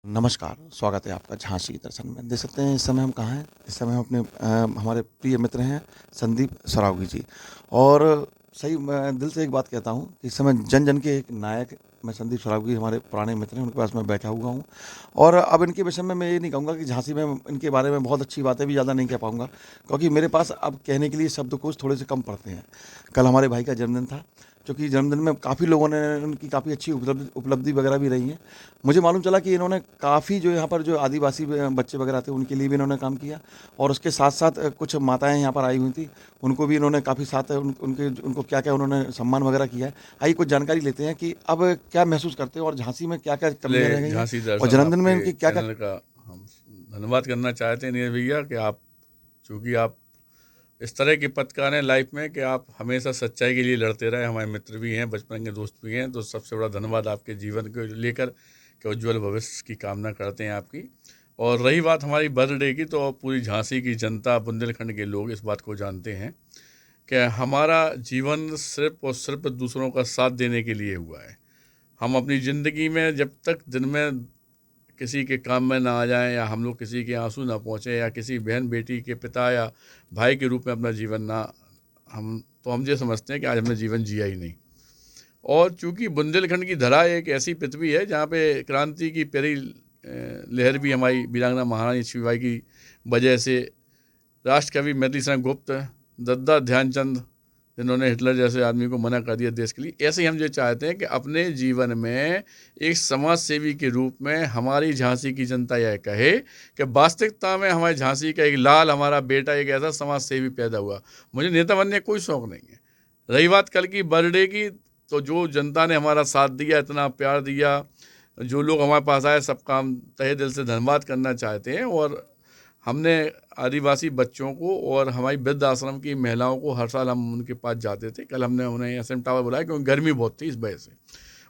नमस्कार, स्वागत है आपका झांसी के दर्शन में। देख सकते हैं इस समय हम कहाँ हैं? इस समय हम अपने हमारे प्रिय मित्र हैं संदीप सरावगी जी। और सही मैं दिल से एक बात कहता हूँ कि इस समय जन-जन के एक नायक मैं संदीप सरावगी हमारे पुराने मित्र हैं, उनके पास मैं बैठा हुआ हूँ। और अब इनके विषय में मैं ये नहीं कहूँगा कि झांसी में इनके बारे में बहुत अच्छी बातें भी ज़्यादा नहीं कह पाऊँगा, क्योंकि मेरे पास अब कहने के लिए शब्दकोश थोड़े से कम पड़ते हैं। कल हमारे भाई का जन्मदिन था, चूँकि जन्मदिन में काफ़ी लोगों ने उनकी काफ़ी अच्छी उपलब्धि वगैरह भी रही है। मुझे मालूम चला कि इन्होंने काफ़ी जो यहाँ पर जो आदिवासी बच्चे वगैरह थे उनके लिए भी इन्होंने काम किया, और उसके साथ-साथ कुछ माताएँ यहाँ पर आई हुई थीं, उनको भी इन्होंने काफ़ी साथ उनको क्या-क्या उन्होंने सम्मान वगैरह किया है। आइए कुछ जानकारी लेते हैं कि अब क्या महसूस करते हैं और झांसी में क्या-क्या कमियाँ रह पहले गई हैं झांसी और दर्शन जन्मदिन में आपके इनकी क्या-क्या। चैनल का हम धन्यवाद करना चाहते हैं नीरज भैया कि आप चूँकि आप इस तरह के पत्रकार हैं लाइफ में कि आप हमेशा सच्चाई के लिए लड़ते रहे। हमारे मित्र भी हैं, बचपन के दोस्त भी हैं, तो सबसे बड़ा धन्यवाद आपके जीवन को लेकर कि उज्ज्वल भविष्य की कामना करते हैं आपकी। और रही बात हमारी बर्थडे की, तो पूरी झांसी की जनता, बुंदेलखंड के लोग इस बात को जानते हैं कि हमारा जीवन सिर्फ और सिर्फ दूसरों का साथ देने के लिए हुआ है। हम अपनी ज़िंदगी में जब तक दिन में किसी के काम में ना आ जाएं, या हम लोग किसी के आंसू ना पहुँचें, या किसी बहन बेटी के पिता या भाई के रूप में अपना जीवन ना हम ये समझते हैं कि आज हमने जीवन जिया ही नहीं। और चूँकि बुंदेलखंड की धरा एक ऐसी पृथ्वी है जहाँ पे क्रांति की पहली लहर भी हमारी वीरांगना महारानी लक्ष्मीबाई की वजह से, राष्ट्रकवि मैथिली शरण गुप्त, दद्दा ध्यानचंद, जिन्होंने हिटलर जैसे आदमी को मना कर दिया देश के लिए, ऐसे ही हम ये चाहते हैं कि अपने जीवन में एक समाज सेवी के रूप में हमारी झांसी की जनता यह कहे कि वास्तविकता में हमारे झांसी का एक लाल, हमारा बेटा एक ऐसा समाज सेवी पैदा हुआ। मुझे नेता बनने का कोई शौक़ नहीं है। रही बात कल की बर्थडे की, तो जो जनता ने हमारा साथ दिया, इतना प्यार दिया, जो लोग हमारे पास आए, सबका हम तहे दिल से धन्यवाद करना चाहते हैं। और हमने आदिवासी बच्चों को और हमारी वृद्ध आश्रम की महिलाओं को हर साल हम उनके पास जाते थे। कल हमने उन्हें एसएम टावर बुलाया क्योंकि गर्मी बहुत थी इस वजह से,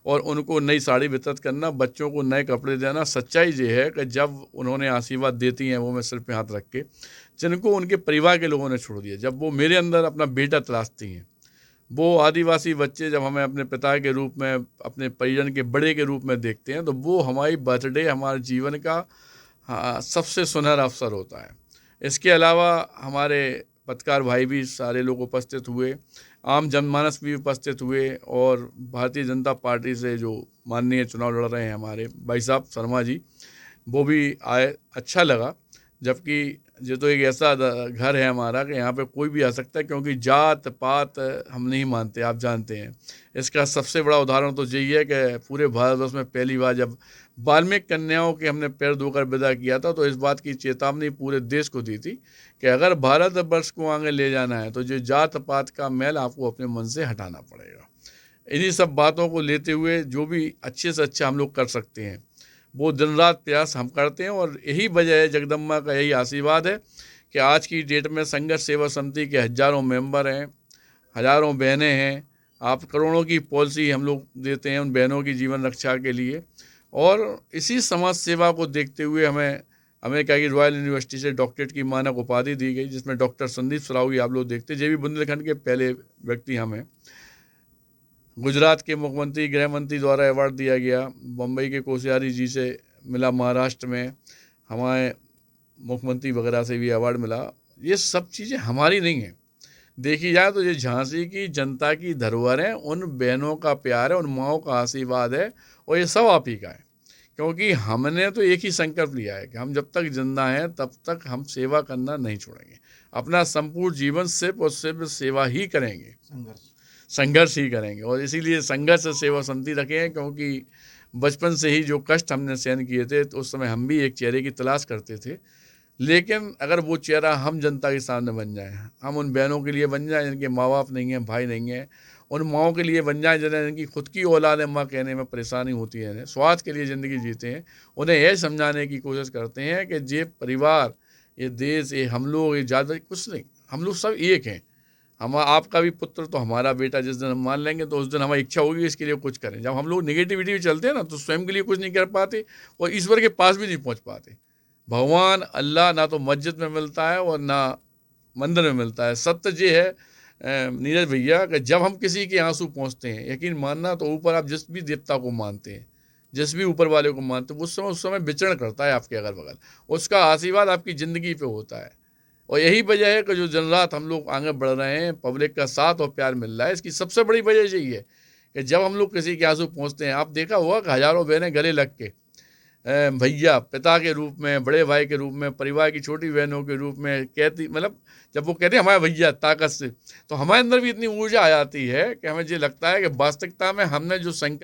और उनको नई साड़ी वितरित करना, बच्चों को नए कपड़े देना। सच्चाई ये है कि जब उन्होंने आशीर्वाद देती हैं वो मैं सिर पे हाथ रख के, जिनको उनके परिवार के लोगों ने छोड़ दिया, जब वो मेरे अंदर अपना बेटा तलाशती हैं, वो आदिवासी बच्चे जब हमें अपने पिता के रूप में, अपने परिजन के बड़े के रूप में देखते हैं, तो वो हमारी बर्थडे, हमारे जीवन का हाँ सबसे सुनहरा अवसर होता है। इसके अलावा हमारे पत्रकार भाई भी सारे लोग उपस्थित हुए, आम जनमानस भी उपस्थित हुए, और भारतीय जनता पार्टी से जो माननीय चुनाव लड़ रहे हैं हमारे भाई साहब शर्मा जी, वो भी आए। अच्छा लगा, जबकि ये तो एक ऐसा घर है हमारा कि यहाँ पे कोई भी आ सकता है, क्योंकि जात पात हम नहीं मानते, आप जानते हैं। इसका सबसे बड़ा उदाहरण तो यही है कि पूरे भारतवर्ष में पहली बार जब वाल्मीकि कन्याओं के हमने पैर धोकर विदा किया था, तो इस बात की चेतावनी पूरे देश को दी थी कि अगर भारतवर्ष को आगे ले जाना है तो जो जात पात का मैल आपको अपने मन से हटाना पड़ेगा। इन्हीं सब बातों को लेते हुए जो भी अच्छे से अच्छा हम लोग कर सकते हैं, वो दिन रात प्रयास हम करते हैं। और यही वजह है, जगदम्बा का यही आशीर्वाद है कि आज की डेट में संघर्ष सेवा समिति के हज़ारों मेंबर हैं, हज़ारों बहनें हैं। आप करोड़ों की पॉलिसी हम लोग देते हैं उन बहनों की जीवन रक्षा के लिए। और इसी समाज सेवा को देखते हुए हमें अमेरिका की रॉयल यूनिवर्सिटी से डॉक्टरेट की मानक उपाधि दी गई, जिसमें डॉक्टर संदीप सरावगी आप लोग देखते हैं, ये भी बुंदेलखंड के पहले व्यक्ति हम हैं। गुजरात के मुख्यमंत्री, गृह मंत्री द्वारा अवार्ड दिया गया, बम्बई के कोश्यारी जी से मिला, महाराष्ट्र में हमारे मुख्यमंत्री वगैरह से भी अवार्ड मिला। ये सब चीज़ें हमारी नहीं हैं, देखी जाए तो ये झांसी की जनता की धरोहर है, उन बहनों का प्यार है, उन माँओं का आशीर्वाद है, और ये सब आप ही का है। क्योंकि हमने तो एक ही संकल्प लिया है कि हम जब तक जिंदा हैं तब तक हम सेवा करना नहीं छोड़ेंगे। अपना संपूर्ण जीवन सिर्फ और सिर्फ सेवा ही करेंगे, संघर्ष ही करेंगे। और इसीलिए संघर्ष से सेवा समिति रखे हैं, क्योंकि बचपन से ही जो कष्ट हमने सहन किए थे, तो उस समय हम भी एक चेहरे की तलाश करते थे। लेकिन अगर वो चेहरा हम जनता के सामने बन जाए, हम उन बहनों के लिए बन जाएं जिनके माँ बाप नहीं हैं, भाई नहीं हैं, उन माँओं के लिए बन जाएं जिनकी खुद की औलाद है, माँ कहने में परेशानी होती है, स्वार्थ के लिए ज़िंदगी जीते हैं, उन्हें यह समझाने की कोशिश करते हैं कि ये परिवार, ये देश, ये हम लोग, ये ज़्यादा कुछ नहीं, हम लोग सब एक हैं। हम आपका भी पुत्र तो हमारा बेटा, जिस दिन हम मान लेंगे तो उस दिन हमारी इच्छा होगी इसके लिए कुछ करें। जब हम लोग नेगेटिविटी में चलते हैं ना, तो स्वयं के लिए कुछ नहीं कर पाते और ईश्वर के पास भी नहीं पहुंच पाते। भगवान अल्लाह ना तो मस्जिद में मिलता है और ना मंदिर में मिलता है। सत्य ये है नीरज भैया कि जब हम किसी के आंसू पहुँचते हैं, यकीन मानना, तो ऊपर आप जिस भी देवता को मानते हैं, जिस भी ऊपर वाले को मानते हो, उस समय विचरण करता है आपके अगल बगल, उसका आशीर्वाद आपकी ज़िंदगी पे होता है। और यही वजह है कि जो दिन रात हम लोग आगे बढ़ रहे हैं, पब्लिक का साथ और प्यार मिल रहा है, इसकी सबसे बड़ी वजह यही है कि जब हम लोग किसी के आंसू पहुँचते हैं, आप देखा होगा कि हज़ारों बहनें गले लग के भैया, पिता के रूप में, बड़े भाई के रूप में, परिवार की छोटी बहनों के रूप में कहती, मतलब जब वो कहते हैं हमारे भैया ताकत से, तो हमारे अंदर भी इतनी ऊर्जा आ जाती है कि हमें ये लगता है कि वास्तविकता में हमने जो संकल्प